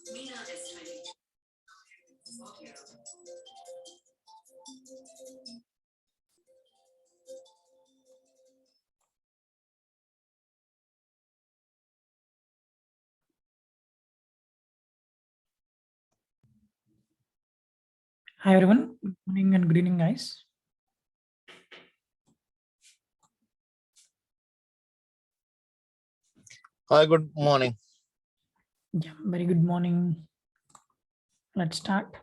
Hi everyone, good morning and good evening, guys. Hi, good morning. Yeah, very good morning. Let's start.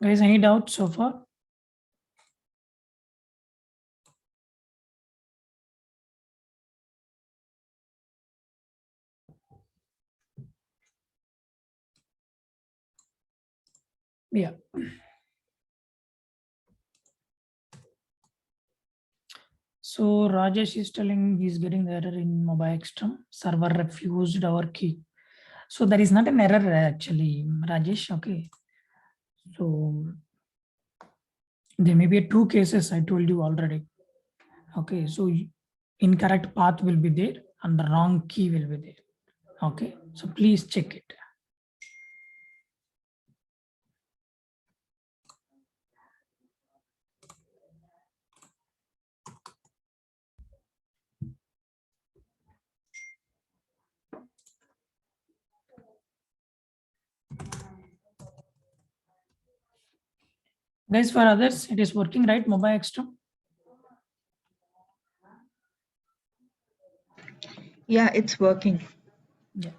Guys, any doubts so far? Yeah. So Rajesh is telling he's getting the error in mobile extreme. Server refused our key. So there is not an error actually, Rajesh. Okay. So there may be two cases I told you already. Okay. So incorrect path will be there and the wrong key will be there. Okay. So please check it. Guys, for others, it is working, right? Mobile extreme. Yeah, it's working. Yeah.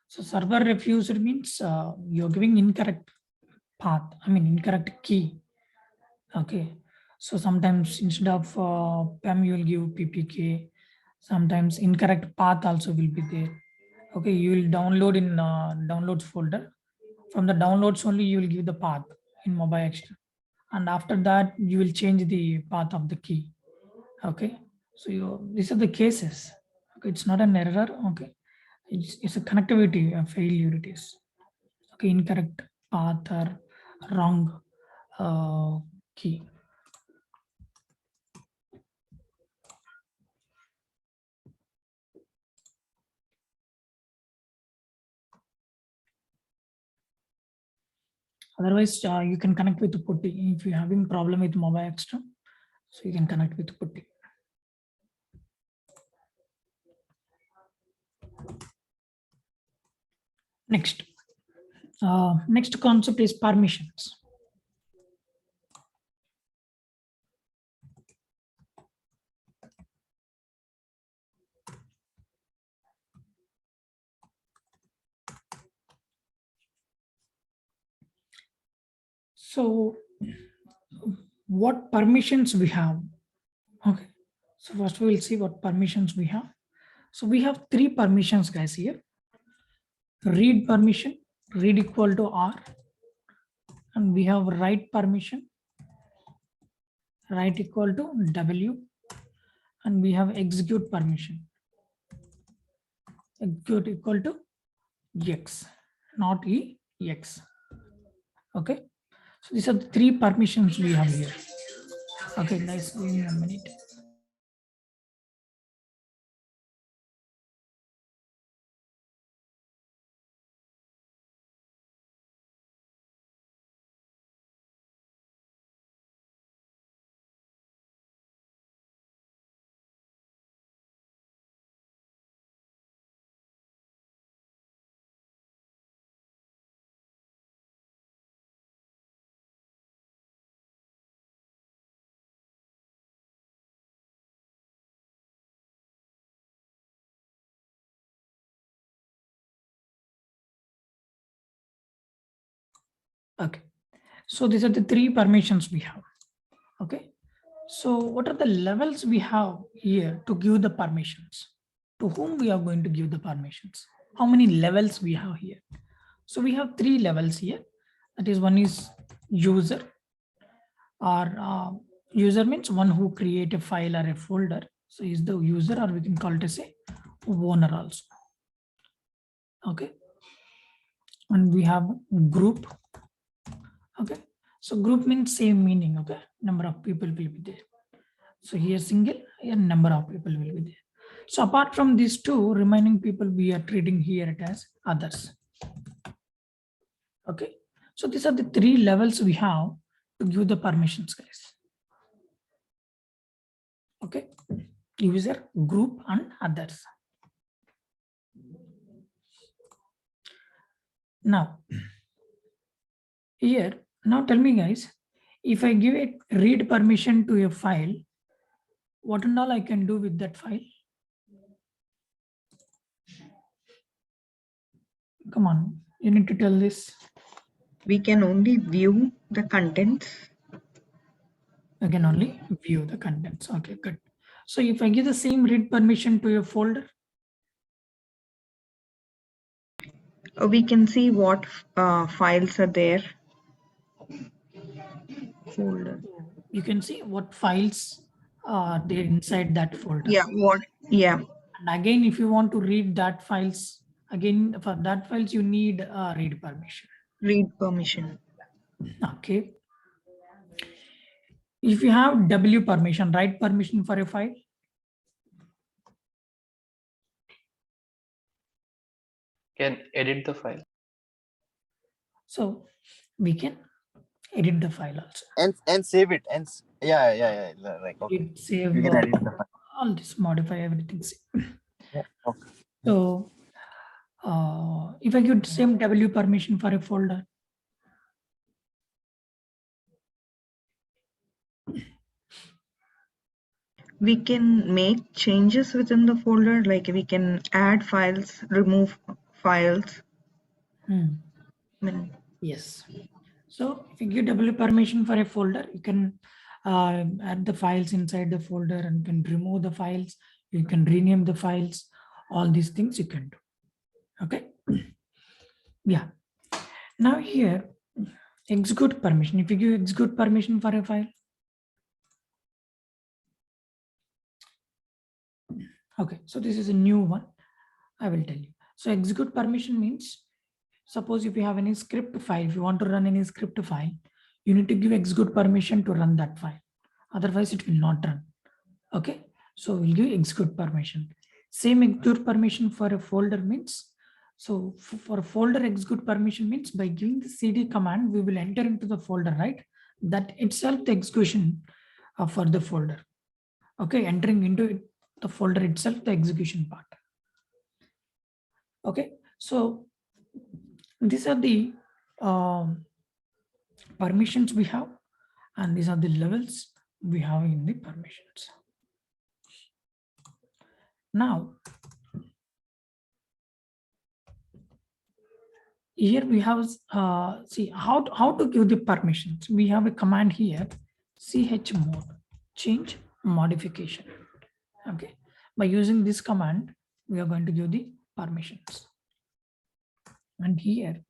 So server refused means you're giving incorrect path. I mean incorrect key. Okay. So sometimes instead of PEM you will give PPK. Sometimes incorrect path also will be there. Okay, you will download in downloads folder. From the downloads only you will give the path in mobile extra, and after that you will change the path of the key. Okay, so these are the cases. Okay, it's not an error. Okay, it's a connectivity failure. It is okay, incorrect path or wrong key. Otherwise, you can connect with Putty if you're having problem with mobile extra. So you can connect with Putty. Next, next concept is permissions. So what permissions we have? Okay, so first we will see what permissions we have. So we have three permissions, guys, here. Read permission, read equal to R, and we have write permission, write equal to W, and we have execute permission, execute equal to X, not E, X. Okay, so these are the three permissions we have here. Okay, guys, give me a minute. Okay, so these are the three permissions we have. Okay, so what are the levels we have here to give the permissions? To whom we are going to give the permissions? How many levels we have here? So we have three levels here. That is, one is user, or user means one who create a file or a folder. So is the user, or we can call it as a owner also. Okay, and we have group. Okay, so group means same meaning. Okay, number of people will be there. So here single, here number of people will be there. So apart from these two remaining people, we are treating here it as others. Okay, so these are the three levels we have to give the permissions, guys. Okay, user, group, and others. Now here, now tell me, guys, if I give a read permission to a file, what and all I can do with that file? Come on, you need to tell this. We can only view the contents. I can only view the contents. Okay, good. So if I give the same read permission to a folder, We can see what files are there. Folder. you can see what files are there inside that folder. Yeah, what? Yeah, And again, if you want to read that files, again, for that files, you need a read permission. read permission. Okay. If you have W permission, write permission for a file. Can edit the file. So we can edit the file also. And save it and yeah right, okay. It save You can edit the file. all this, modify everything. Yeah, okay. So if I give same W permission for a folder, We can make changes within the folder, like we can add files, remove files. I mean, yes. So if you give W permission for a folder, you can add the files inside the folder and can remove the files. You can rename the files. All these things you can do. Okay. Yeah. Now here, execute permission. If you give execute permission for a file. Okay, so this is a new one. I will tell you. So execute permission means, suppose if you have any script file, if you want to run any script file, you need to give execute permission to run that file. Otherwise it will not run. Okay, so we'll give execute permission. Same execute permission for a folder means, so for a folder execute permission means by giving the cd command, we will enter into the folder, right? That itself the execution for the folder. Okay, entering into the folder itself, the execution part. Okay, so these are the permissions we have, and these are the levels we have in the permissions. Now, here we have, see how to give the permissions. We have a command here, chmod, change modification. Okay, by using this command, we are going to give the permissions. And here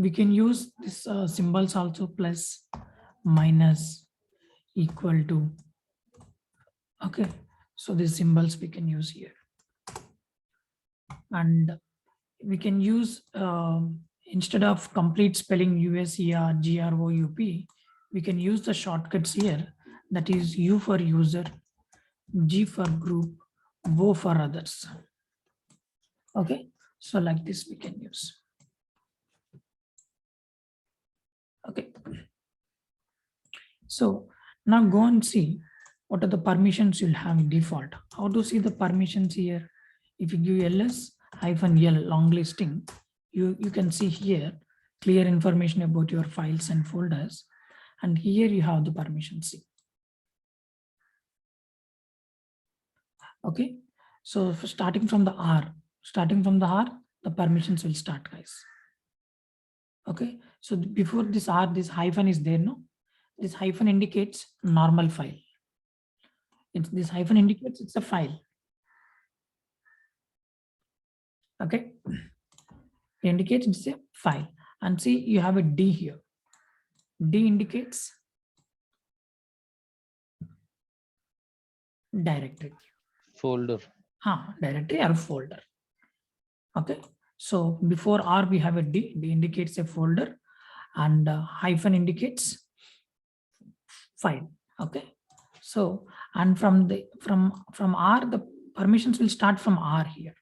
we can use this symbols also, plus, minus, equal to. Okay, so these symbols we can use here, and we can use instead of complete spelling USER GROUP, we can use the shortcuts here. That is U for user, G for group, O for others. Okay, so like this we can use. Okay, so now go and see what are the permissions you'll have in default. How to see the permissions here? If you give ls-l long listing, you can see here clear information about your files and folders, and here you have the permissions. Okay, so starting from the R, the permissions will start, guys. Okay, so before this R, this hyphen is there, no? This hyphen indicates normal file. This hyphen indicates it's a file. Okay, it indicates it's a file. And see, you have a D here. D indicates directory. Folder. Directory or folder. Okay, so before R we have a D. D indicates a folder, and hyphen indicates file. Okay, so and from R, the permissions will start from R here.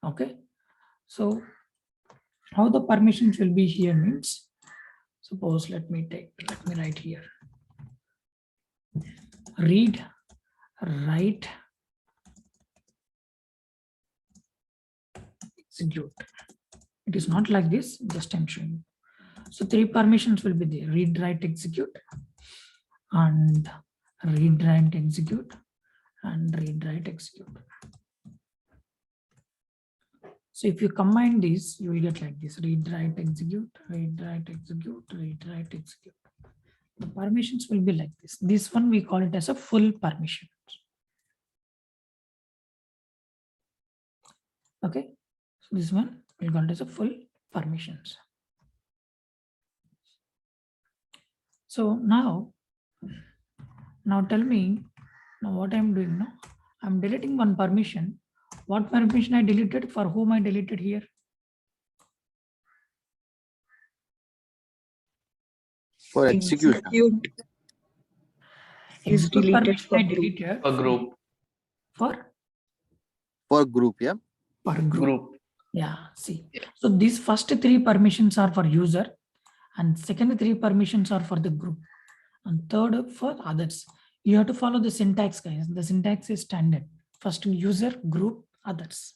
Okay, so how the permissions will be here means, suppose let me write here, read, write, execute. It is not like this, just I'm showing. So 3 permissions will be there: read, write, execute, and read, write, execute, and read, write, execute. So if you combine these, you will get like this: read, write, execute, read, write, execute, read, write, execute. The permissions will be like this. This one we call it as a full permission. Okay, so this one we call it as a full permissions. So now tell me, now what I'm doing now, I'm deleting one permission. What permission I deleted? For whom I deleted here? For execution. Is Execute deleted permission for I group. deleted For group. For group, yeah. For group. Group. Yeah, see. So these first 3 permissions are for user, and second 3 permissions are for the group, and third for others. You have to follow the syntax, guys. The syntax is standard. First user, group, others.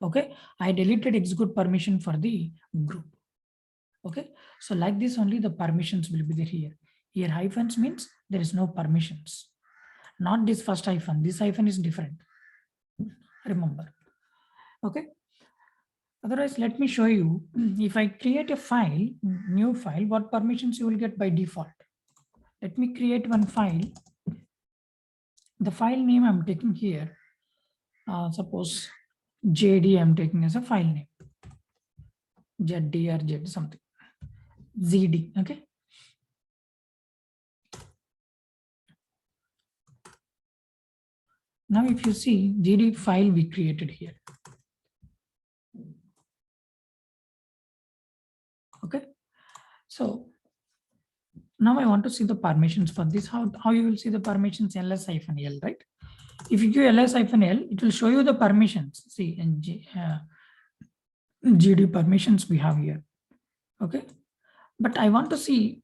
Okay, I deleted execute permission for the group. Okay, so like this only the permissions will be there here. Here hyphens means there is no permissions. Not this first hyphen. This hyphen is different. Remember. Okay. Otherwise, let me show you. If I create a file, new file, what permissions you will get by default. Let me create one file. The file name I'm taking here, suppose JD I'm taking as a file name. ZD or Z something. ZD, okay. Now if you see GD file we created here. Okay, so now I want to see the permissions for this. How you will see the permissions? ls-l, right? If you give ls-l, it will show you the permissions. See, and GD permissions we have here. Okay, but I want to see,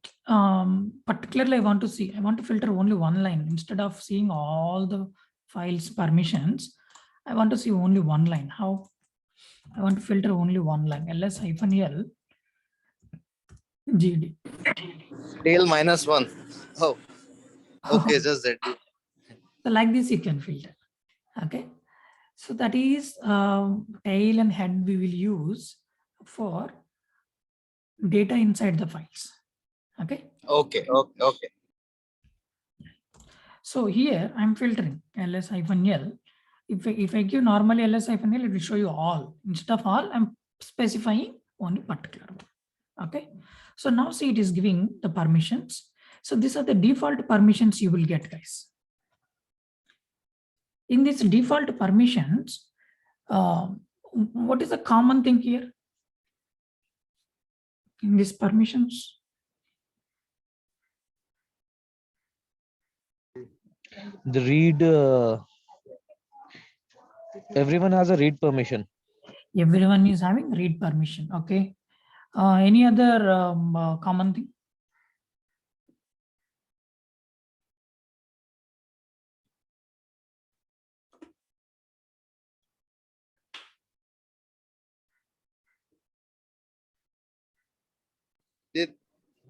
particularly I want to filter only one line instead of seeing all the files permissions. I want to see only one line. How? I want to filter only one line, ls-l GD. Tail -1. Oh, okay, just that. So like this you can filter. Okay, so that is tail and head we will use for data inside the files. Okay. Okay. So here I'm filtering ls-l. If I give normally ls-l, it will show you all. Instead of all, I'm specifying only particular one. Okay. So now see, it is giving the permissions. So these are the default permissions you will get, guys. In these default permissions, what is the common thing here? In these permissions, The read, everyone has a read permission. everyone is having read permission. Okay. Any other common thing?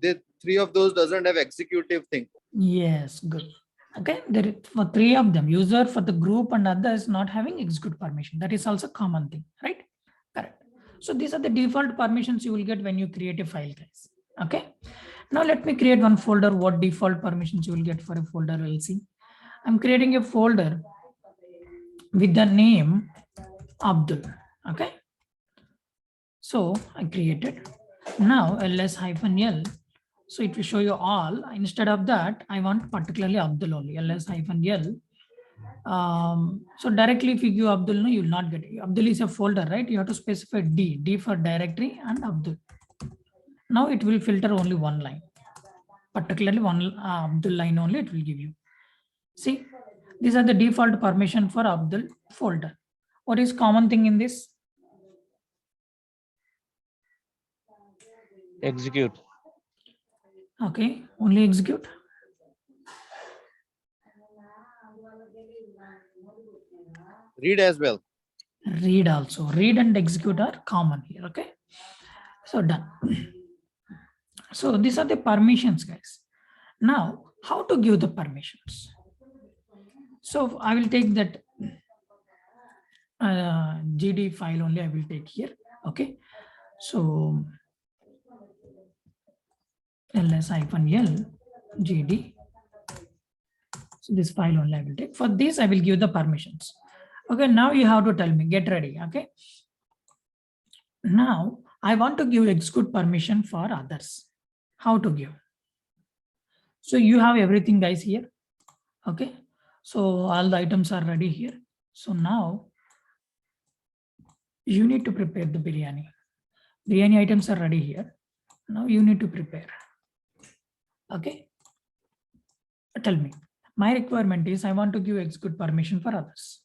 The three of those doesn't have executive thing. Yes, good. Okay, there is, for three of them, user, for the group and others not having execute permission. That is also common thing, right? Correct. So these are the default permissions you will get when you create a file, guys. Okay. Now let me create one folder. What default permissions you will get for a folder? We'll see. I'm creating a folder with the name Abdul. Okay. So I created. Now ls-l. So it will show you all. Instead of that, I want particularly Abdul only, ls-l. So directly if you give Abdul, no, you will not get it. Abdul is a folder, right? You have to specify D for directory and Abdul. Now it will filter only one line, particularly one Abdul line only it will give you. See, these are the default permission for Abdul folder. What is common thing in this? Execute. Okay, only execute. Read as well. Read also. Read and execute are common here. Okay. So done. So these are the permissions, guys. Now, how to give the permissions? So I will take that GD file only I will take here. Okay. So ls-l GD. So this file only I will take. For this, I will give the permissions. Okay, now you have to tell me, get ready. Okay. Now I want to give execute permission for others. How to give? So you have everything, guys, here. Okay. So all the items are ready here. So now you need to prepare the biryani. Biryani items are ready here. Now you need to prepare. Okay. Tell me. My requirement is I want to give execute permission for others.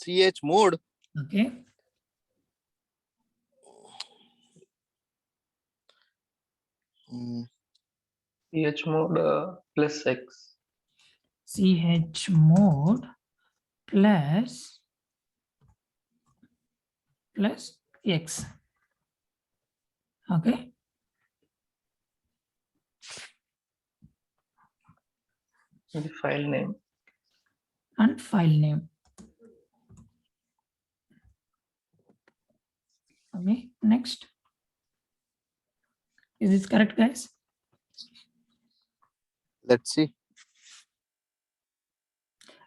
chmod. Okay. chmod plus X. chmod plus X. Okay. The file name. And file name. Okay. Next. Is this correct, guys? Let's see.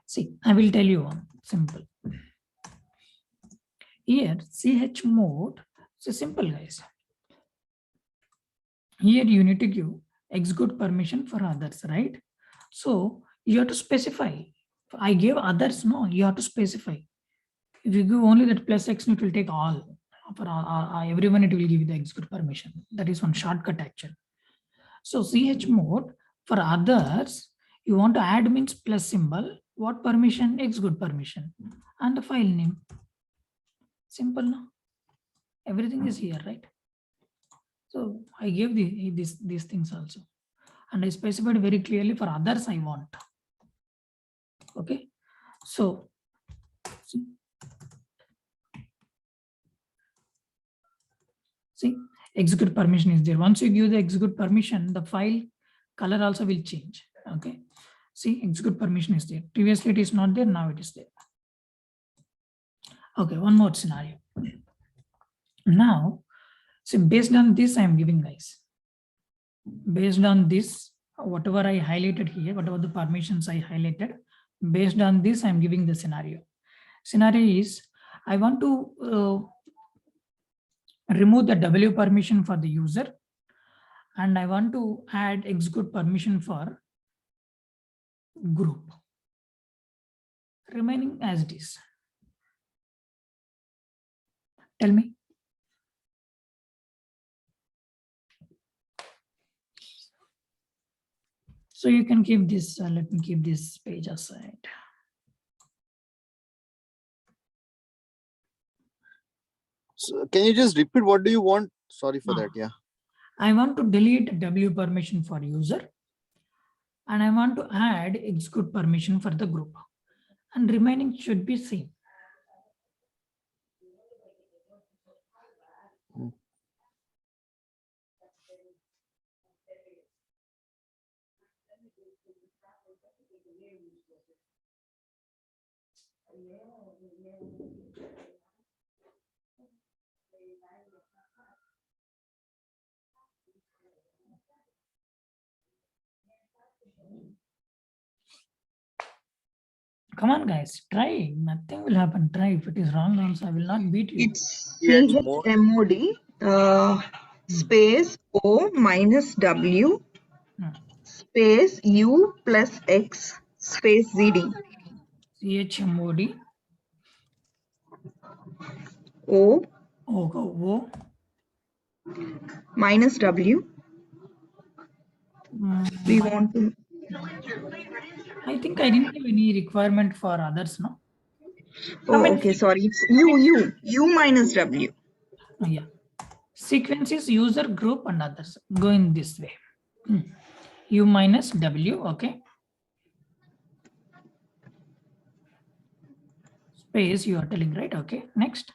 See, I will tell you one simple. Here, chmod, so simple, guys. Here you need to give execute permission for others, right? So you have to specify. I gave others, no, you have to specify. If you give only that plus X, it will take all. For everyone, it will give you the execute permission. That is one shortcut action. So chmod for others, you want to add means plus symbol. What permission? Execute permission. And the file name. Simple, no? Everything is here, right? So I gave these things also. And I specified very clearly for others I want. Okay. So see, execute permission is there. Once you give the execute permission, the file color also will change. Okay. See, execute permission is there. Previously it is not there, now it is there. Okay, one more scenario. Now, see, based on this, I am giving, guys. Based on this, whatever I highlighted here, whatever the permissions I highlighted, based on this, I'm giving the scenario. Scenario is, I want to remove the W permission for the user, and I want to add execute permission for group, remaining as it is. Tell me. So you can keep this, let me keep this page aside. So can you just repeat what do you want? Sorry for that. Yeah. I want to delete W permission for user, and I want to add execute permission for the group, and remaining should be same. Come on, guys, try. Nothing will happen. Try. If it is wrong, also I will not beat you. It's chmod. chmod space O minus W space U plus X space ZD. chmod O O minus W. We want to. I think I didn't have any requirement for others, no? Oh, okay. Sorry. It's U minus W. Yeah. Sequences, user, group, and others. Go in this way. U minus W, okay. Space, you are telling, right? Okay. Next.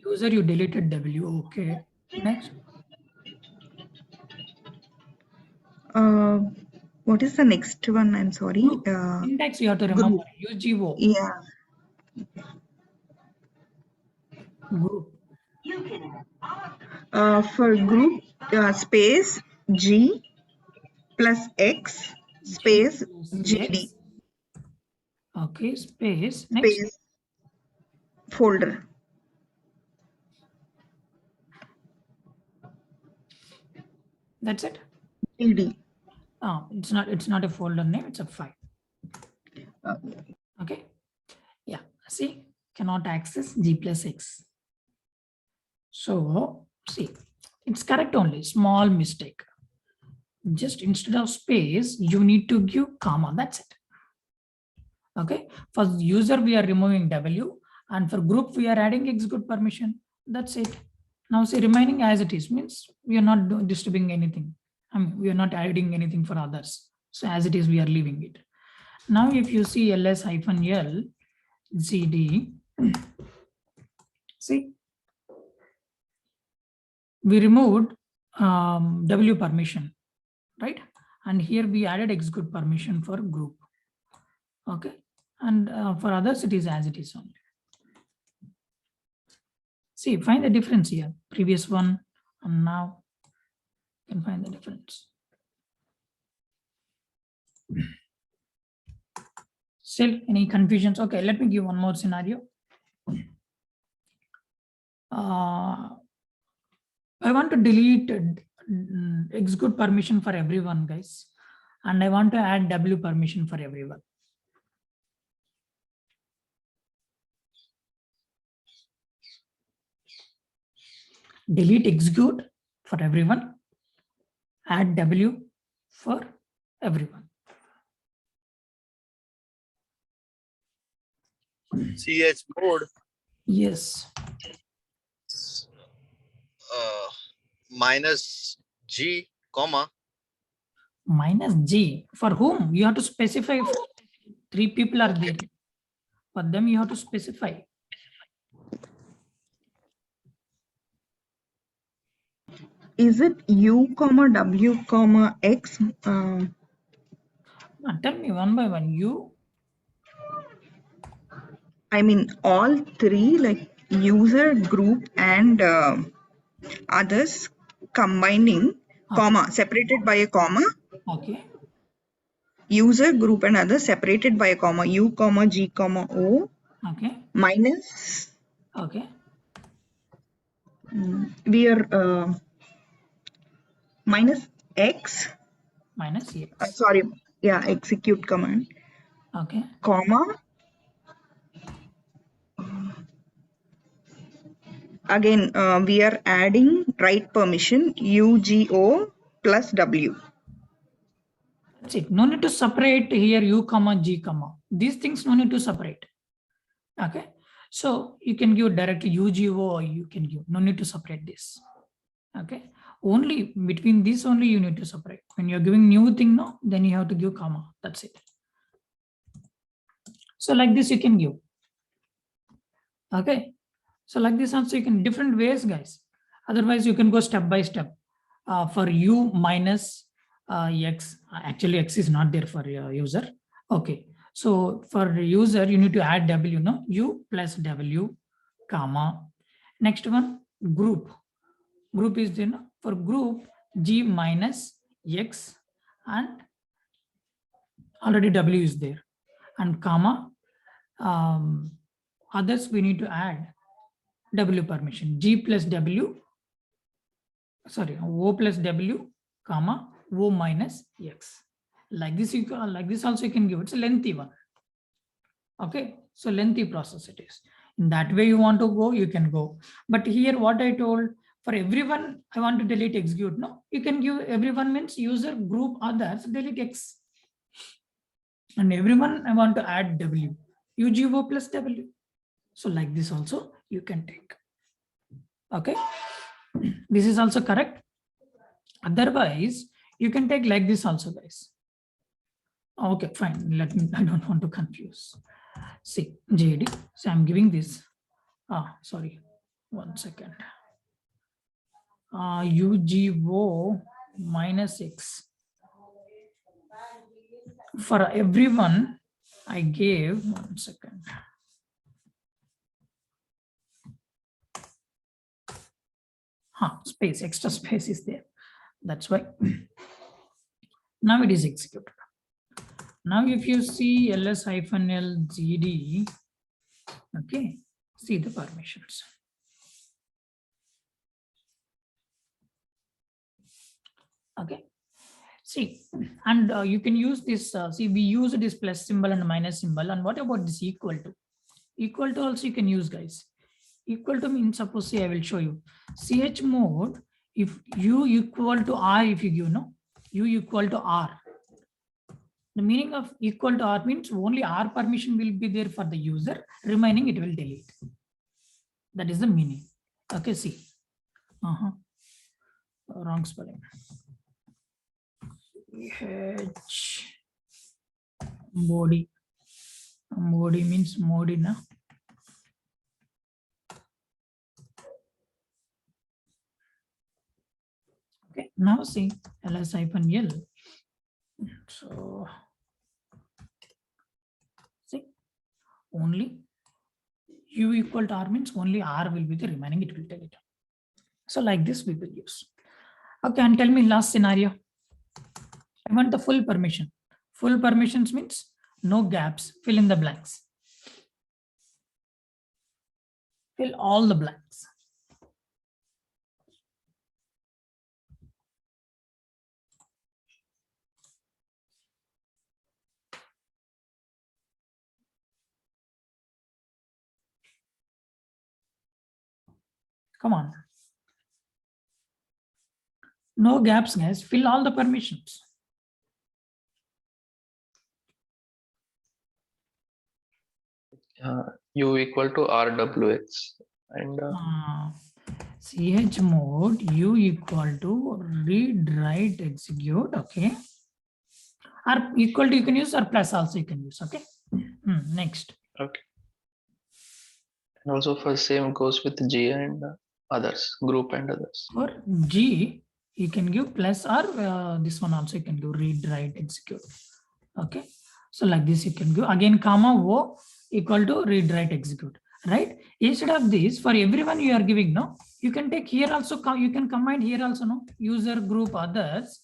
User, you deleted W, okay. Next. What is the next one? I'm sorry. Group. Syntax, you have to remember. UGO. Yeah. Group. For group, space G plus X space GD X. Okay, space. Next. space folder. That's it. GD. Oh, it's not a folder name, it's a file. Okay. Yeah. See, cannot access G plus X. So see, it's correct only, small mistake. Just instead of space, you need to give comma. That's it. Okay. For user, we are removing W, and for group, we are adding execute permission. That's it. Now see, remaining as it is means we are not disturbing anything. We are not adding anything for others. So as it is, we are leaving it. Now, if you see ls-l ZD, see, we removed W permission, right? And here we added execute permission for group. Okay. And for others, it is as it is only. See, find the difference here. Previous one and now you can find the difference. Still any confusions? Okay, let me give one more scenario. I want to delete execute permission for everyone, guys. And I want to add W permission for everyone. Delete execute for everyone. Add W for everyone. chmod. Yes. Minus G, comma. Minus G. For whom? You have to specify. 3 people are there. For them, you have to specify. Is it U comma W comma X? Tell me one by one. You. I mean all three, like user, group, and others combining comma, separated by a comma. Okay. User, group, and others separated by a comma. U, comma, G, comma, O. Okay. Minus. Okay. We are minus X. Minus X. Sorry. Yeah, execute command. Okay. Comma. Again, we are adding write permission UGO plus W. That's it. No need to separate here U comma G comma. These things no need to separate. Okay. So you can give directly UGO or you can give. No need to separate this. Okay. Only between this only you need to separate. When you're giving new thing, no, then you have to give comma. That's it. So like this you can give. Okay. So like this also you can different ways, guys. Otherwise you can go step by step. For U minus X, actually X is not there for user. Okay. So for user, you need to add W, no? U plus W, comma. Next one, group. Group is there, no? For group, G minus X and already W is there. And comma, others we need to add W permission, G plus W, sorry, O plus W, comma, O minus X. Like this, you can, like this also you can give. It's a lengthy one. Okay, so lengthy process it is. In that way you want to go, you can go. But here what I told, for everyone I want to delete execute. No, you can give everyone means user, group, others, delete X. And everyone I want to add W, UGO plus W. So like this also you can take. Okay, this is also correct. Otherwise you can take like this also, guys. Okay, fine. Let me, I don't want to confuse. See, JD. So I'm giving this. Sorry. 1 second. UGO minus X. For everyone, I gave 1 second. Space, extra space is there. That's why. Now it is executed. Now if you see ls-l gd, okay, see the permissions. Okay, see, and you can use this, see we use this plus symbol and minus symbol, and what about this equal to? Equal to also you can use, guys. Equal to means, suppose, say I will show you. Chmod, if U equal to R, if you give, no, U equal to R. The meaning of equal to R means only R permission will be there for the user, remaining it will delete. That is the meaning. Okay, see. Wrong spelling. H body. Body means modi, na? Okay, now see ls-l. So see, only U equal to R means only R will be the remaining, it will delete. So like this we will use. Okay, and tell me last scenario. I want the full permission. Full permissions means no gaps, fill in the blanks. Fill all the blanks. Come on. No gaps, guys. Fill all the permissions. U equal to RWX and chmod U equal to read, write, execute. Okay. Or equal to you can use, or plus also you can use. Okay. Next. okay. And also for same goes with G and others, group and others. For G, you can give plus, or this one also you can do read, write, execute. Okay. So like this you can give again, comma O equal to read, write, execute. right? Instead of this, for everyone you are giving, no, you can take here also, you can combine here also, no, user, group, others,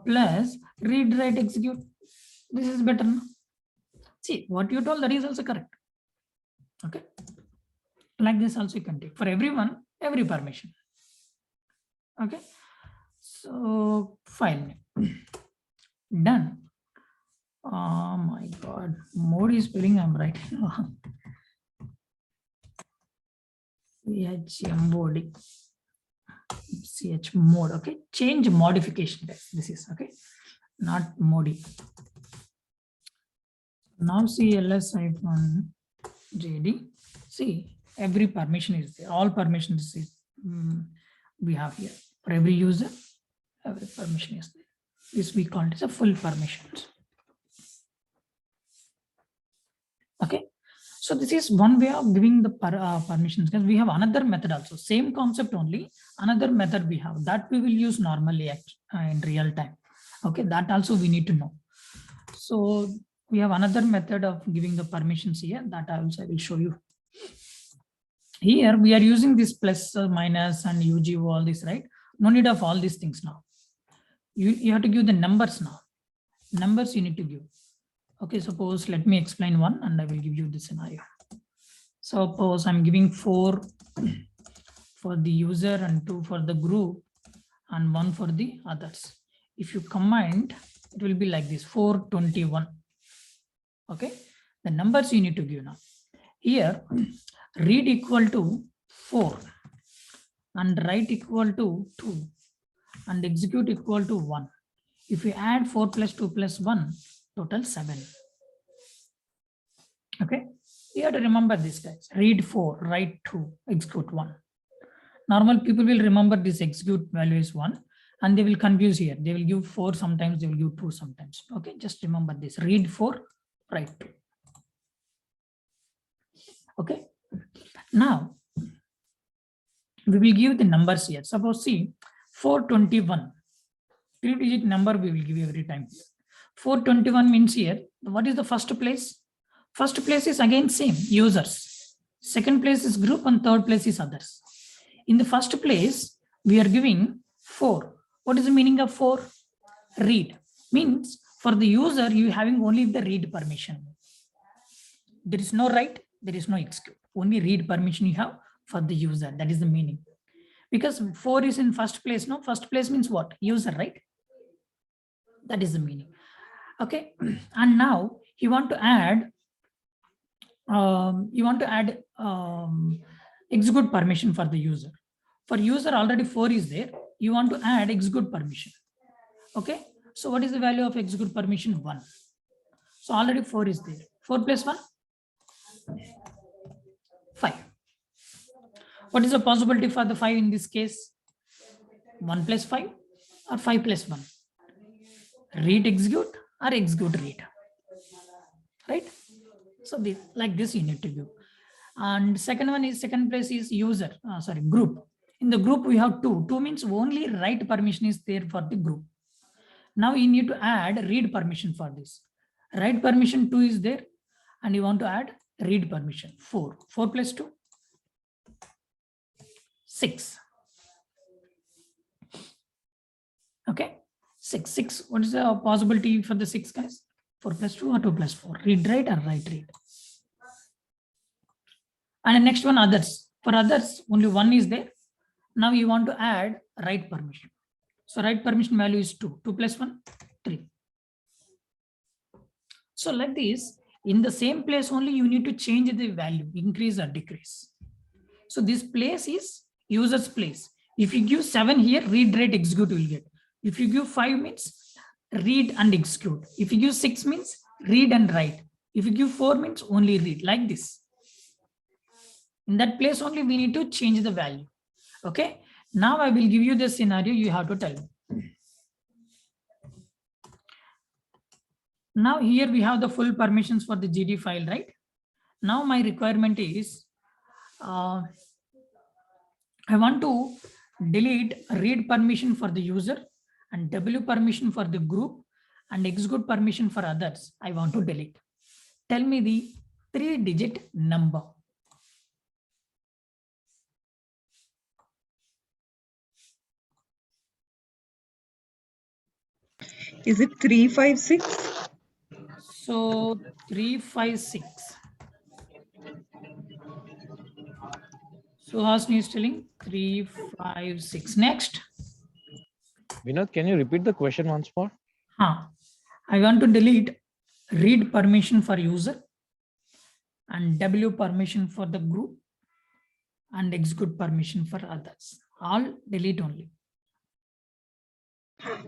plus read, write, execute. This is better, no? See, what you told, that is also correct. Okay. Like this also you can take for everyone, every permission. Okay. So file name. Done. Oh my God. Mode is spelling I'm writing wrong. CHMOD. CH mode. Okay. Change modification. This is okay. Not modi. Now see ls-jd. See, every permission is there. All permissions is we have here. For every user, every permission is there. This we call it as a full permissions. Okay. So this is one way of giving the permissions, because we have another method also. Same concept only. Another method we have that we will use normally in real time. Okay. That also we need to know. So we have another method of giving the permissions here that I will show you. Here we are using this plus, minus, and UGO, all this, right? No need of all these things now. You have to give the numbers now. Numbers you need to give. Okay, suppose let me explain one and I will give you the scenario. Suppose I'm giving 4 for the user and 2 for the group and 1 for the others. If you combine, it will be like this, 421. Okay, the numbers you need to give now. Here, read equal to 4 and write equal to 2 and execute equal to 1. If you add 4 plus 2 plus 1, total 7. Okay, you have to remember this, guys. Read 4, write 2, execute 1. Normal people will remember this execute value is 1 and they will confuse here. They will give 4 sometimes, they will give 2 sometimes. Okay, just remember this. Read 4, write 2. Okay, now we will give the numbers here. Suppose see 421, 3-digit number we will give every time. 421 means here, what is the first place? First place is again same, users. Second place is group and third place is others. In the first place, we are giving 4. What is the meaning of 4? Read. Means for the user, you having only the read permission. There is no write, there is no execute. Only read permission you have for the user. That is the meaning. Because 4 is in first place, no? First place means what? User, right? That is the meaning. Okay. And now you want to add execute permission for the user. For user already 4 is there. You want to add execute permission. Okay. So what is the value of execute permission? 1. So already 4 is there. 4 plus 1? 5. What is the possibility for the 5 in this case? 1 plus 5 or 5 plus 1? Read execute or execute read. Right? So this, like this you need to do. And second place is user, group. In the group we have 2. 2 means only write permission is there for the group. Now you need to add read permission for this. Write permission 2 is there and you want to add read permission 4. 4 plus 2? 6. Okay, 6. What is the possibility for the 6, guys? 4 plus 2 or 2 plus 4? Read, write or write, read. And the next one, others. For others, only 1 is there. Now you want to add write permission. So write permission value is 2. 2 plus 1, 3. So like this, in the same place only you need to change the value, increase or decrease. So this place is user's place. If you give 7 here, read, write, execute will get. If you give 5 means read and execute. If you give 6 means read and write. If you give 4 means only read, like this. In that place only we need to change the value. Okay. Now I will give you the scenario, you have to tell me. Now here we have the full permissions for the GD file, right? Now my requirement is, I want to delete read permission for the user and W permission for the group and execute permission for others. I want to delete. Tell me the 3-digit number. Is it 356? So 356. Suhasini is telling 356. Next. Vinod, can you repeat the question once more? I want to delete read permission for user and W permission for the group and execute permission for others. All delete only.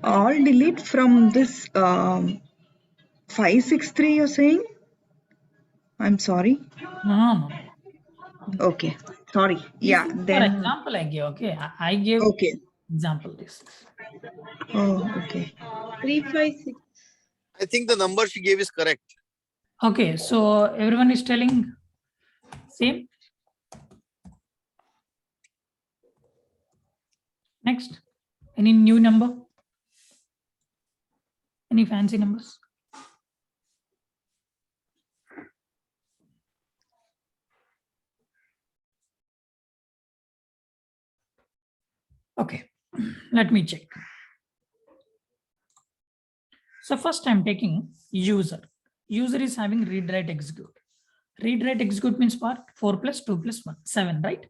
All delete from this 563 you're saying? I'm sorry. No. Okay. Sorry. Yeah, This is for then. example I gave. Okay. I gave Okay. example this. Oh, okay. 356. I think the number she gave is correct. Okay. So everyone is telling same. Next. Any new number? Any fancy numbers? Okay, let me check. So first I'm taking user. User is having read, write, execute. Read, write, execute means what? 4 plus 2 plus 1, 7, right?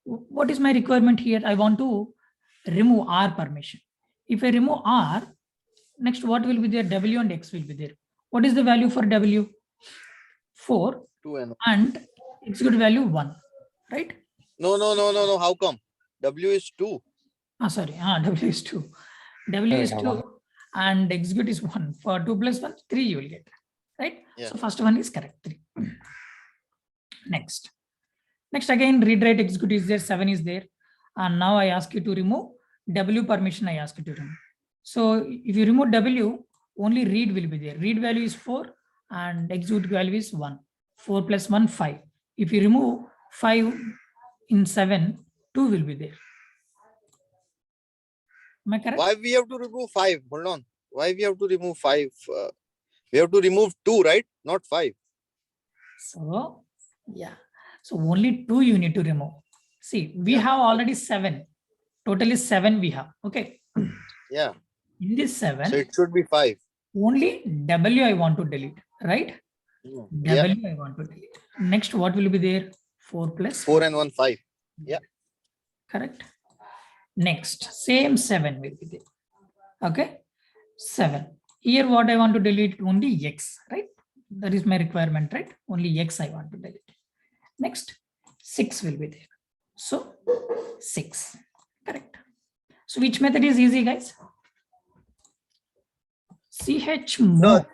What is my requirement here? I want to remove R permission. If I remove R, next what will be there? W and X will be there. What is the value for W? 4 2 and execute value 1, right? No. How come? W is 2. Sorry, W is 2. W is 2 and execute is 1. For 2 plus 1, 3 you will get, right? Yeah. So first one is correct, 3. Next again, read, write, execute is there, 7 is there. And now I ask you to remove W permission, I ask you to remove. So if you remove W, only read will be there. Read value is 4 and execute value is 1. 4 plus 1, 5. If you remove 5 in 7, 2 will be there. Am I correct? Why we have to remove 5? Hold on. Why we have to remove 5? We have to remove 2, right? Not 5. So, yeah. So only 2 you need to remove. See, we have already 7. Totally 7 we have. Okay. Yeah. In this 7, So it should be 5. only W I want to delete, right? Yeah. W I want to delete. Next, what will be there? 4 plus 4 and 1, 5. Yeah. Correct. Next, same 7 will be there. Okay. 7. Here, what I want to delete? Only X, right? That is my requirement, right? Only X I want to delete. Next, 6 will be there. So, 6. Correct. So, which method is easy, guys? chmod.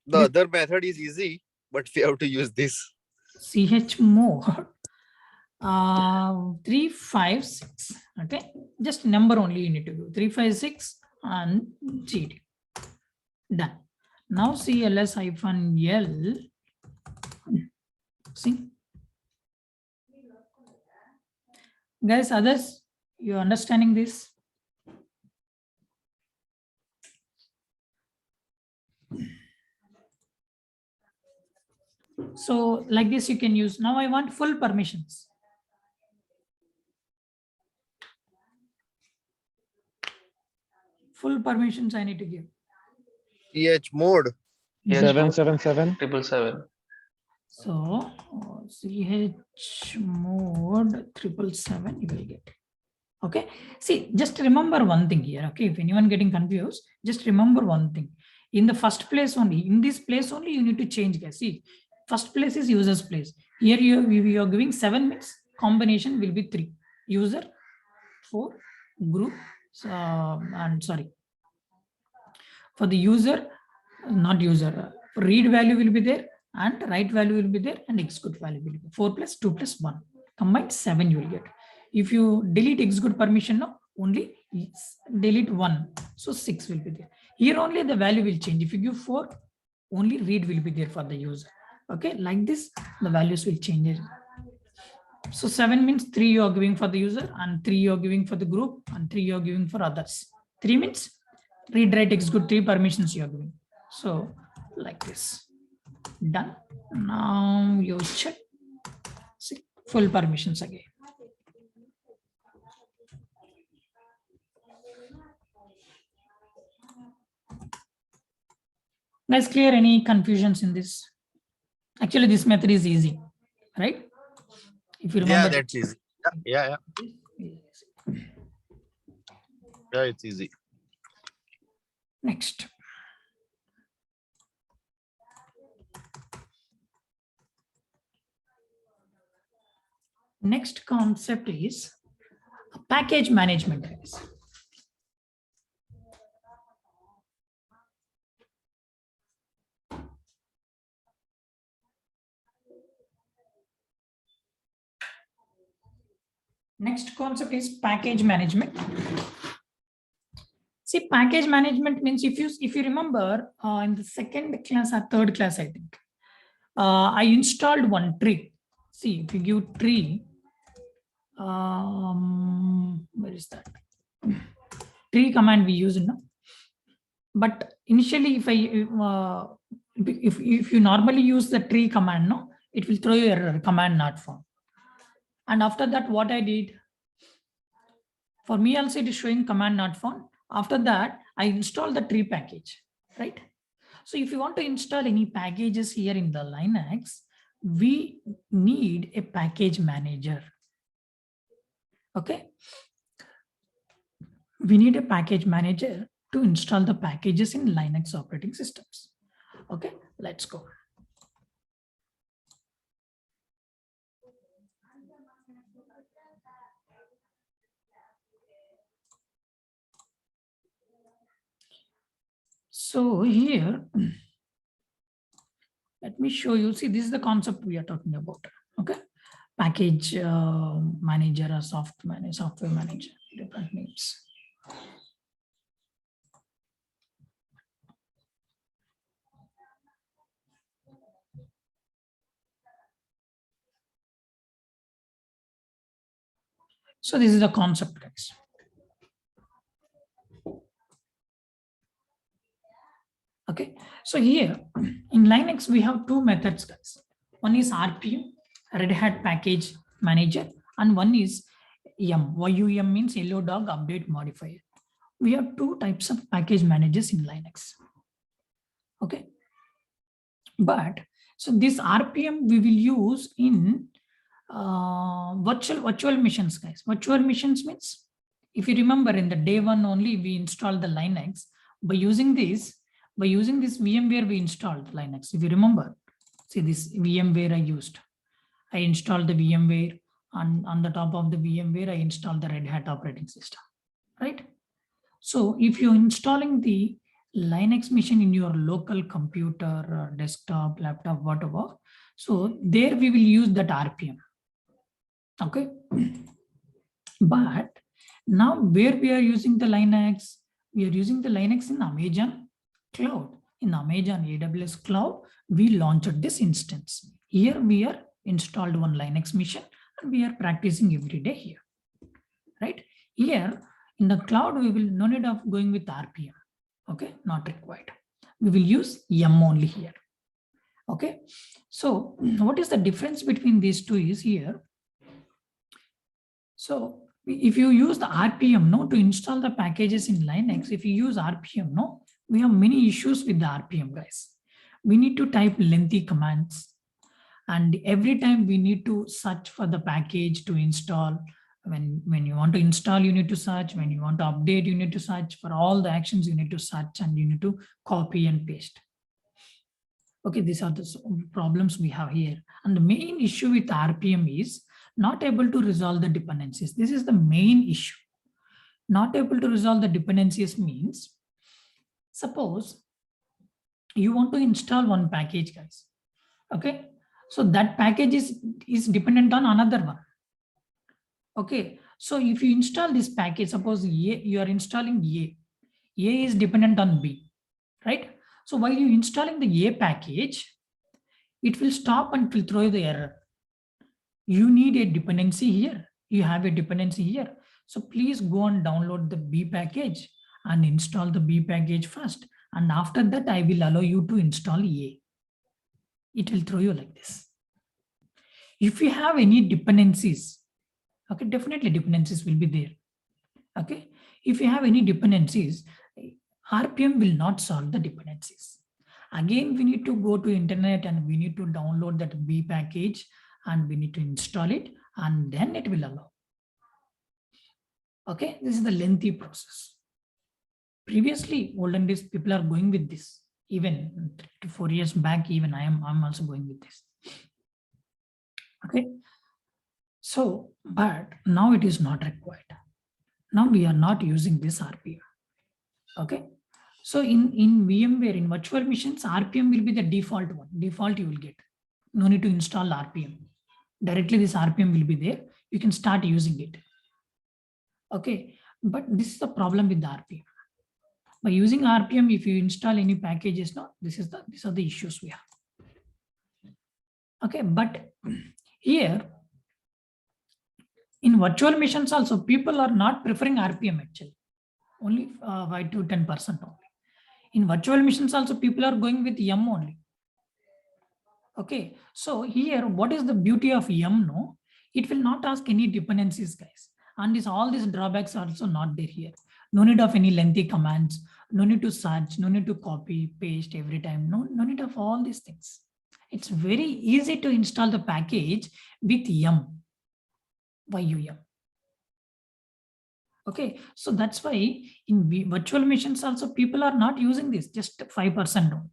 The other method is easy, but we have to use this. chmod 356. Okay, just number only you need to do 356 and GD. Done. Now CLS-L. See, guys, others, you understanding this? So like this you can use. Now I want full permissions. Full permissions I need to give. chmod. Yes, 777. 777. So chmod 777 you will get. Okay. See, just remember one thing here. Okay. If anyone getting confused, just remember one thing. In the first place only, in this place only, you need to change, guys. See, first place is user's place. Here you are giving 7 means combination will be 3. User, 4, group, and sorry. For the user, not user, read value will be there and write value will be there and execute value will be 4 plus 2 plus 1. Combined 7 you will get. If you delete execute permission, no, only delete 1. So 6 will be there. Here only the value will change. If you give 4, only read will be there for the user. Okay, like this, the values will change. So 7 means 3 you are giving for the user and 3 you are giving for the group and 3 you are giving for others. 3 means read, write, execute, 3 permissions you are giving. So like this. Done. Now you check. See, full permissions again. Guys, clear any confusions in this? Actually, this method is easy, right? If you Yeah, remember. that's easy. Yeah, it's easy. Next. Next concept is package management, guys. Next concept is package management. See, package management means if you remember in the second class or third class, I think, I installed one tree. See, if you give tree, where is that? Tree command we use now. But initially, if you normally use the tree command, no, it will throw you error, command not found. And after that, what I did, for me also it is showing command not found. After that, I installed the tree package, right? So if you want to install any packages here in the Linux, we need a package manager. Okay. We need a package manager to install the packages in Linux operating systems. Okay, let's go. So here, let me show you. See, this is the concept we are talking about. Okay, package manager or software manager, different names. So this is the concept, guys. Okay, so here in Linux, we have two methods, guys. One is RPM, Red Hat Package Manager, and one is YUM. YUM means Yellow Dog Update Modifier. We have two types of package managers in Linux. Okay, but so this RPM we will use in virtual machines, guys. Virtual machines means, if you remember, in the day one only we installed the Linux. By using this VMware we installed Linux. If you remember, see this VMware I used. I installed the VMware, and on the top of the VMware I installed the Red Hat operating system, right? So if you're installing the Linux machine in your local computer, desktop, laptop, whatever, so there we will use that RPM. Okay, but now where we are using the Linux, we are using the Linux in Amazon cloud. In Amazon AWS cloud, we launched this instance. Here we are installed one Linux machine and we are practicing every day here, right? Here in the cloud, we will no need of going with RPM. Okay, not required. We will use YUM only here. Okay, so what is the difference between these two is here. So if you use the RPM, no, to install the packages in Linux, if you use RPM, no, we have many issues with the RPM, guys. We need to type lengthy commands, and every time we need to search for the package to install. When you want to install, you need to search. When you want to update, you need to search. For all the actions, you need to search and you need to copy and paste. Okay, these are the problems we have here. And the main issue with RPM is not able to resolve the dependencies. This is the main issue. Not able to resolve the dependencies means, suppose you want to install one package, guys. Okay, so that package is dependent on another one. Okay, so if you install this package, suppose you are installing A is dependent on B, right? So while you installing the A package, it will stop and will throw the error. You need a dependency here. You have a dependency here. So please go and download the B package and install the B package first. And after that, I will allow you to install A. It will throw you like this. If you have any dependencies, okay, definitely dependencies will be there. Okay, if you have any dependencies, RPM will not solve the dependencies. Again, we need to go to internet and we need to download that B package and we need to install it and then it will allow. Okay, this is the lengthy process. Previously, olden days, people are going with this. Even 3 to 4 years back, even I'm also going with this. Okay. So, but now it is not required. Now we are not using this RPM. Okay. So in VMware, in virtual machines, RPM will be the default one. Default you will get. No need to install RPM. Directly this RPM will be there. You can start using it. Okay. But this is the problem with the RPM. By using RPM, if you install any packages, now these are the issues we have. Okay, but here in virtual machines also, people are not preferring RPM actually, only 5 to 10% only. In virtual machines also, people are going with YUM only. Okay, so here, what is the beauty of YUM? No, it will not ask any dependencies, guys. And all these drawbacks are also not there here. No need of any lengthy commands, no need to search, no need to copy, paste every time, no need of all these things. It's very easy to install the package with YUM, YUM. Okay, so that's why in virtual machines also people are not using this, just 5% only.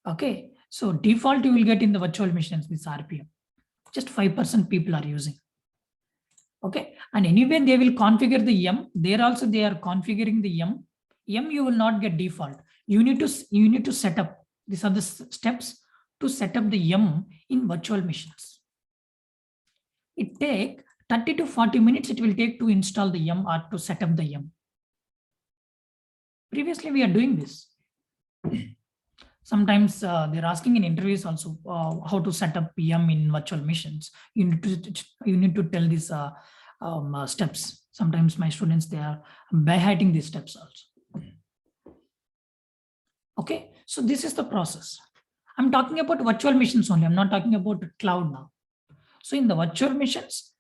Okay, so default you will get in the virtual machines this RPM, just 5% people are using. Okay, and anyway they will configure the YUM. There also they are configuring the YUM. YUM you will not get default. You need to set up. These are the steps to set up the YUM in virtual machines. It take 30 to 40 minutes it will take to install the YUM or to set up the YUM. Previously, we are doing this. Sometimes they're asking in interviews also how to set up YUM in virtual machines. You need to tell these steps. Sometimes my students, they are by-hiding these steps also. Okay, so this is the process. I'm talking about virtual machines only. I'm not talking about cloud now. So in the virtual machines,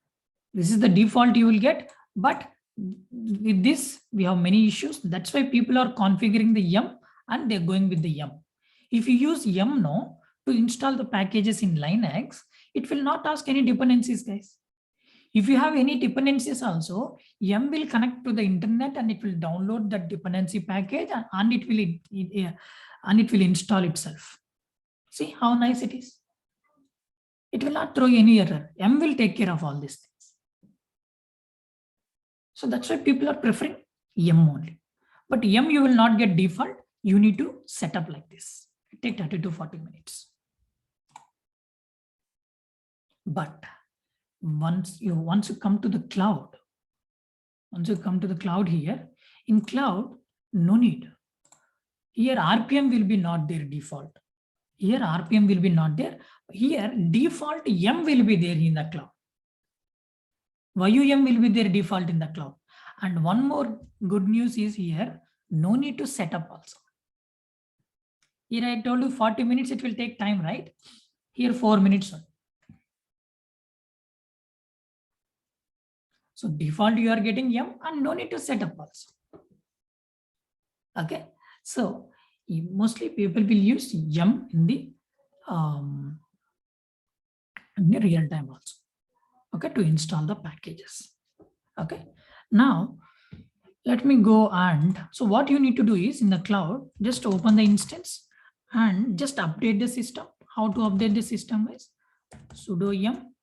this is the default you will get, but with this, we have many issues. That's why people are configuring the YUM and they're going with the YUM. If you use YUM now to install the packages in Linux, it will not ask any dependencies, guys. If you have any dependencies also, YUM will connect to the internet and it will download that dependency package and it will install itself. See how nice it is. It will not throw any error. YUM will take care of all these things. So that's why people are preferring YUM only. But YUM you will not get default. You need to set up like this. It takes 30 to 40 minutes. But once you come to the cloud, here, in cloud, no need. Here RPM will be not there default. Here RPM will be not there. Here default YUM will be there in the cloud. YUM will be there default in the cloud. And one more good news is here, no need to set up also. Here I told you 40 minutes it will take time, right? Here 4 minutes. So default you are getting YUM and no need to set up also. Okay, so mostly people will use YUM in the real time also. Okay, to install the packages. Okay, now let me go and so what you need to do is in the cloud, just open the instance and just update the system. How to update the system is sudo yum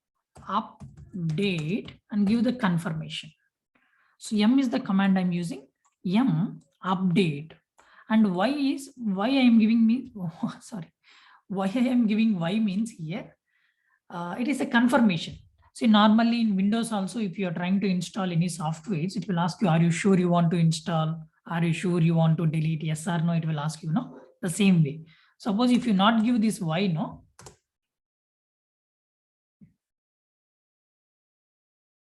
update and give the confirmation. So yum is the command I'm using, yum update. And why I am giving me why I am giving y means here it is a confirmation. See, normally in Windows also, if you are trying to install any softwares, it will ask you, are you sure you want to install? Are you sure you want to delete? Yes or no, it will ask you, no? The same way. Suppose if you not give this y, no?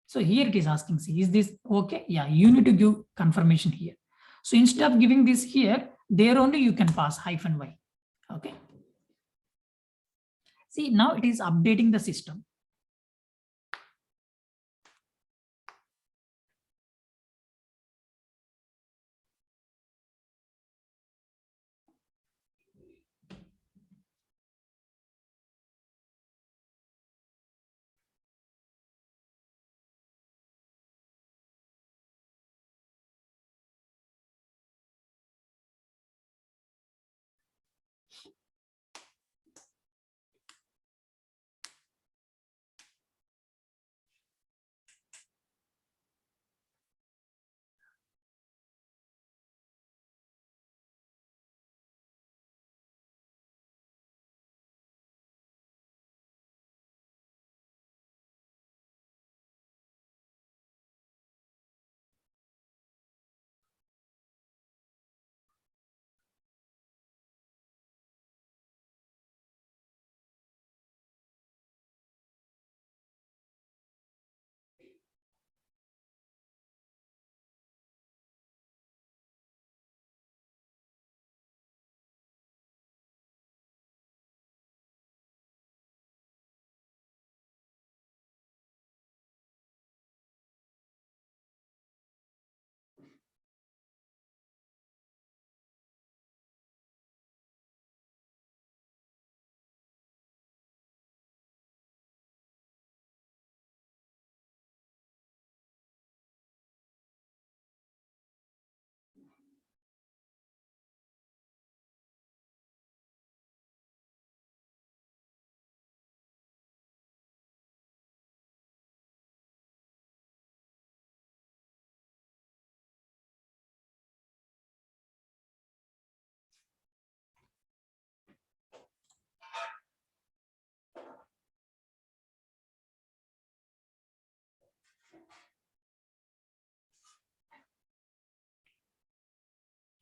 So here it is asking, see, is this okay? Yeah, you need to give confirmation here. So instead of giving this here, there only you can pass -y. Okay. See, now it is updating the system.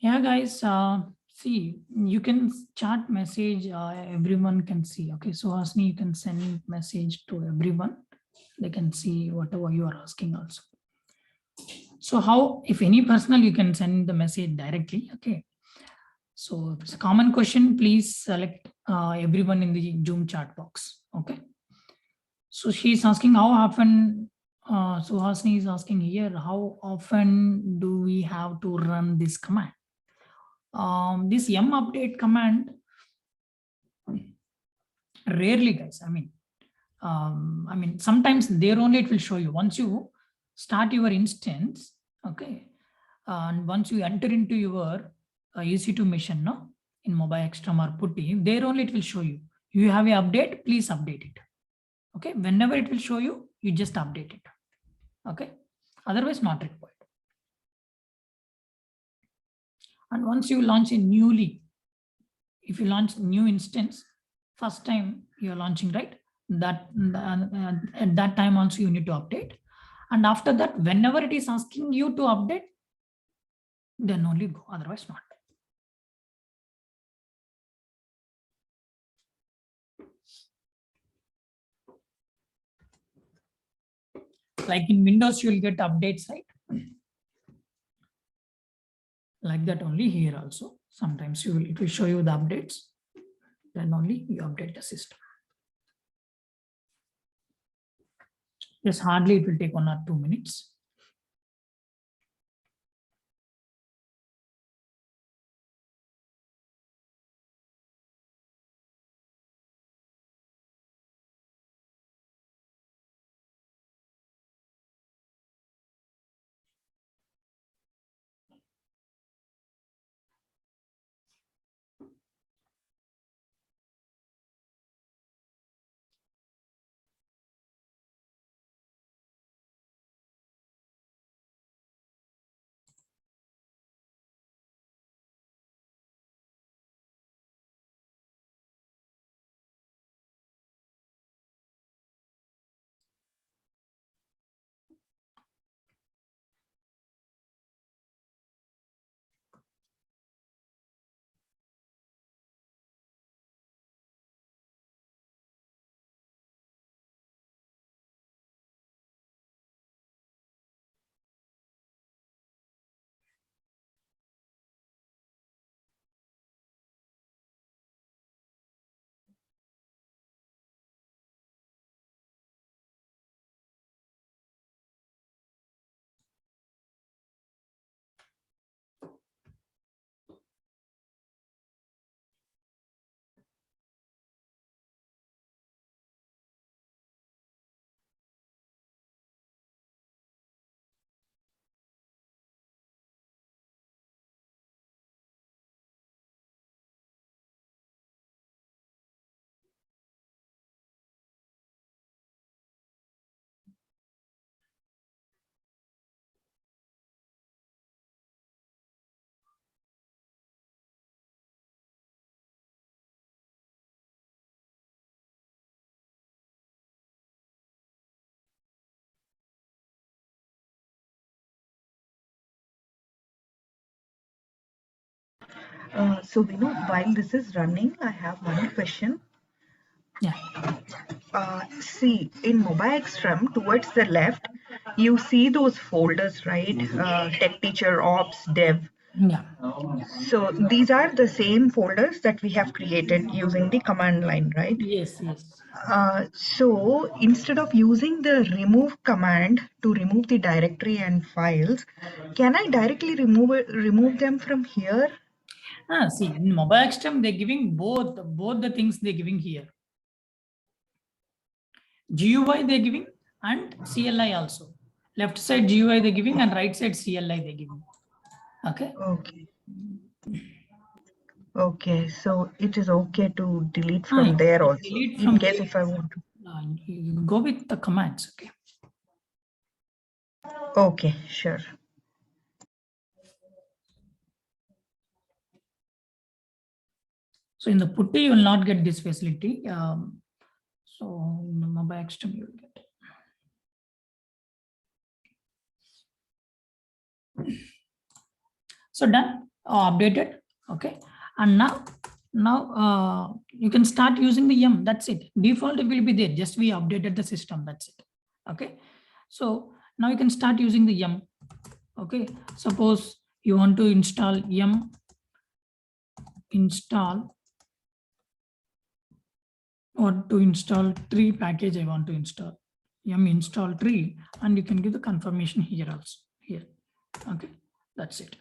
Yeah, guys, see, you can chat message, everyone can see. Okay, so Hasni, you can send message to everyone. They can see whatever you are asking also. So how, if any personal, you can send the message directly. Okay. So if it's a common question, please select everyone in the Zoom chat box. Okay. So she's asking how often, Suhasini is asking here, how often do we have to run this command? This yum update command, rarely, guys. I mean, sometimes there only it will show you once you start your instance. Okay, and once you enter into your EC2 mission, no, in Mobile Extreme or Putty, there only it will show you. You have a update, please update it. Okay, whenever it will show you, you just update it. Okay, otherwise not required. And once you launch a newly, if you launch new instance, first time you're launching, right? That at that time also you need to update. And after that, whenever it is asking you to update, then only go, otherwise not. Like in Windows, you'll get updates, right? Like that only here also. Sometimes it will show you the updates. Then only you update the system. Yes, hardly it will take 1 or 2 minutes. So Vinu, while this is running, I have one question. Yeah. See, in Mobile Extreme, towards the left, you see those folders, right? Tech Teacher, Ops, Dev. Yeah. So these are the same folders that we have created using the command line, right? Yes, yes. So instead of using the remove command to remove the directory and files, can I directly remove them from here? See, in Mobile Extreme, they're giving both the things they're giving here. GUI they're giving and CLI also. Left side GUI they're giving and right side CLI they're giving. Okay. Okay. Okay, so it is okay to delete from there also, delete in from case there. if I want to. You go with the commands. Okay. Okay, sure. So in the Putty, you will not get this facility. So in the Mobile Extreme, you will get. So done. updated. Okay, and now you can start using the yum. That's it. Default it will be there. Just we updated the system. That's it. Okay, so now you can start using the yum. Okay, suppose you want to install yum install or to install tree package. I want to install yum install tree, and you can give the confirmation here also here. Okay, that's it.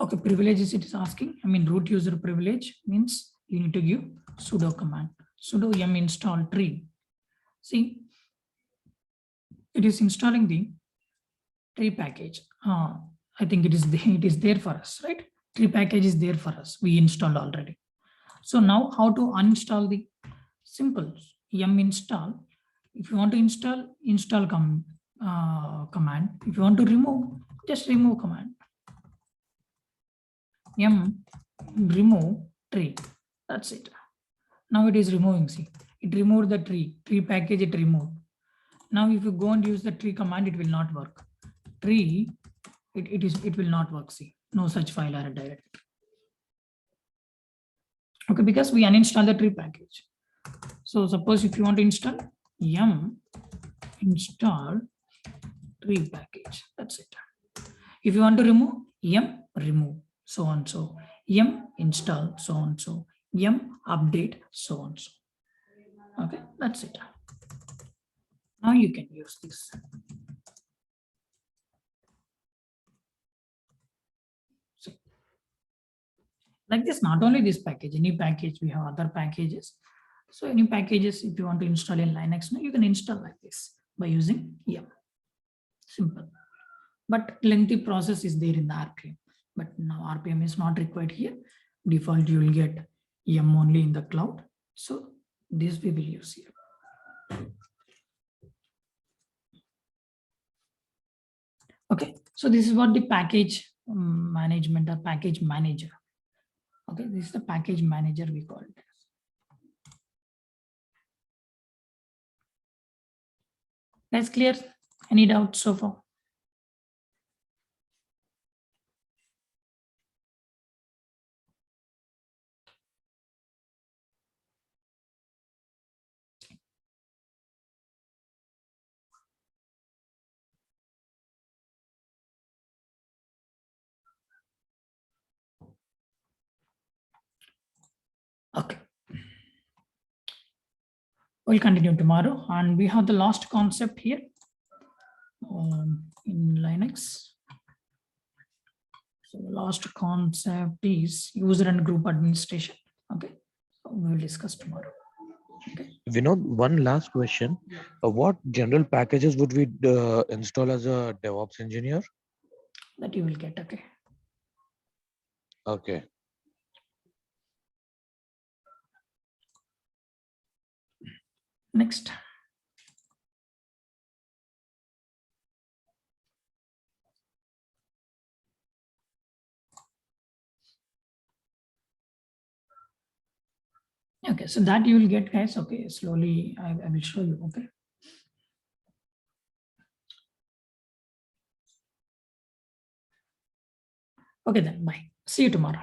Okay, privileges it is asking. I mean, root user privilege means you need to give sudo command, sudo yum install tree. See, it is installing the tree package. I think it is there for us, right? Tree package is there for us. We installed already. So now how to uninstall the simple yum install. If you want to install command. If you want to remove, just remove command. Yum remove tree. That's it. Now it is removing. See, it removed the tree package. It removed. Now if you go and use the tree command, it will not work. Tree, it will not work. See, no such file or a directory. Okay, because we uninstall the tree package. So suppose if you want to install yum install tree package, that's it. If you want to remove, yum remove, so on so, yum install, so on so, yum update, so on so. Okay, that's it. Now you can use this. So, like this, not only this package, any package, we have other packages. So any packages, if you want to install in Linux, you can install like this by using yum. Simple. But lengthy process is there in the RPM. But now RPM is not required here. Default, you will get yum only in the cloud. So this we will use here. Okay, so this is what the package management or package manager. Okay, this is the package manager we call it. That's clear. Any doubts so far? Okay. We'll continue tomorrow, and we have the last concept here in Linux. So the last concept is user and group administration. Okay, so we will discuss tomorrow. Okay. Vinod, one last question. What general packages would we install as a DevOps engineer? That you will get. Okay. Okay. Next. Okay, so that you will get, guys. Okay, slowly I will show you. Okay. Okay, then bye. See you tomorrow.